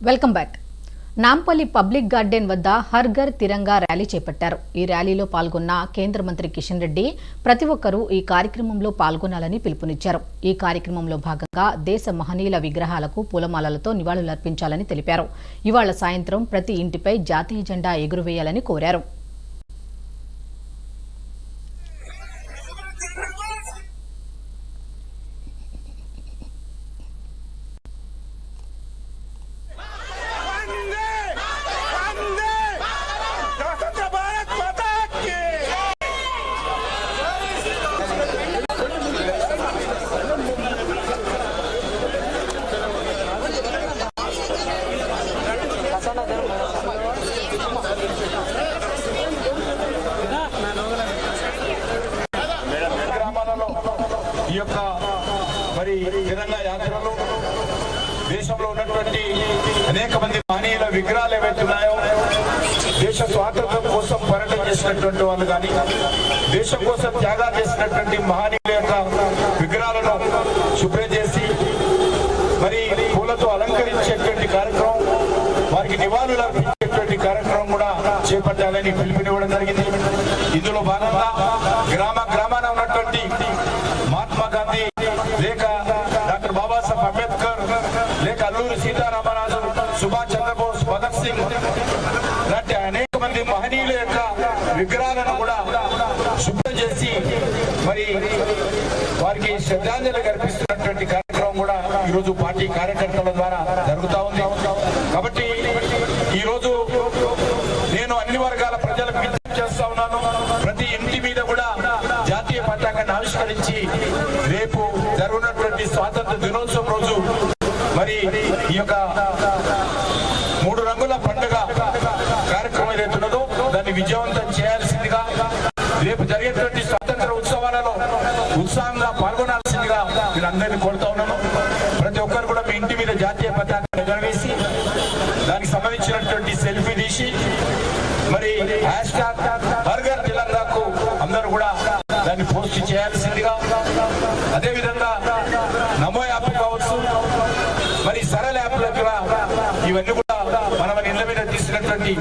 Welcome back. Nampally public garden వద్ద Har Ghar Tiranga rally చేపట్టారు. ఈ ర్యాలీలో పాల్గొన్న కేంద్ర మంత్రి కిషన్ రెడ్డి ప్రతి ఒక్కరూ ఈ కార్యక్రమంలో పాల్గొనాలని పిలుపునిచ్చారు. ఈ కార్యక్రమంలో భాగంగా దేశ మహనీయుల విగ్రహాలకు పూలమాలలతో నివాళులర్పించాలని తెలిపారు. ఇవాళ సాయంత్రం ప్రతి ఇంటిపై జాతీయ జెండా ఎగురవేయాలని కోరారు. మరి తిరంగా యాత్రలో దేశంలో ఉన్నటువంటి అనేక మంది మహనీయుల విగ్రహాలు ఏవైతే ఉన్నాయో, దేశ స్వాతంత్రం కోసం పోరాటం చేసినటువంటి వాళ్ళు కానీ, దేశం కోసం త్యాగాలు చేసినటువంటి మహనీయుల యొక్క విగ్రహాలను శుభ్రం చేసి మరి పూలతో అలంకరించేటువంటి కార్యక్రమం, వారికి నివాళులు అర్పించేటువంటి కార్యక్రమం కూడా చేపట్టాలని పిలుపునివ్వడం జరిగింది. ఇందులో భాగంగా గ్రామాన ఉన్నటువంటి మహాత్మా గాంధీ లేక డాక్టర్ బాబాసాహెబ్ అంబేద్కర్ లేక అల్లూరి సీతారామరాజు, సుభాష్ చంద్రబోస్, భగత్ సింగ్ లాంటి అనేక మంది మహనీయుల యొక్క విగ్రహాలను కూడా శుభ్రం చేసి మరి వారికి శ్రద్ధాంజలి కల్పిస్తున్నటువంటి కార్యక్రమం కూడా ఈరోజు పార్టీ కార్యకర్తల ద్వారా జరుగుతూ ఉంది. కాబట్టి ఈరోజు నేను అన్ని వర్గాల ప్రజలకు విజ్ఞప్తి చేస్తా ఉన్నాను. ప్రతి ఇంటి మీద కూడా జాతీయ పతాకాన్ని ఆవిష్కరించి రేపు జరుగుతున్నటువంటి స్వాతంత్ర దినోత్సవం రోజు మరి ఈ యొక్క 3 రంగుల పండుగ కార్యక్రమం ఏదైతున్నదో దాన్ని విజయవంతం చేయాల్సిందిగా, రేపు జరిగేటువంటి స్వాతంత్ర ఉత్సవాలలో ఉత్సాహంగా పాల్గొనాల్సిందిగా మీరు అందరినీ కోరుతా ఉన్నాను. ప్రతి ఒక్కరు కూడా మీ ఇంటి మీద జాతీయ పతాకాన్ని ఎగరవేసి దానికి సంబంధించినటువంటి సెల్ఫీ తీసి మరి హర్ ఘర్ తిరంగాకు అందరూ కూడా దాన్ని పోస్ట్ చేయాల్సిందిగా, అదేవిధంగా నమో యాప్ కావచ్చు, మరి సరళ యాప్ల ద్వారా ఇవన్నీ కూడా మన ఇళ్ల మీద తీసినటువంటి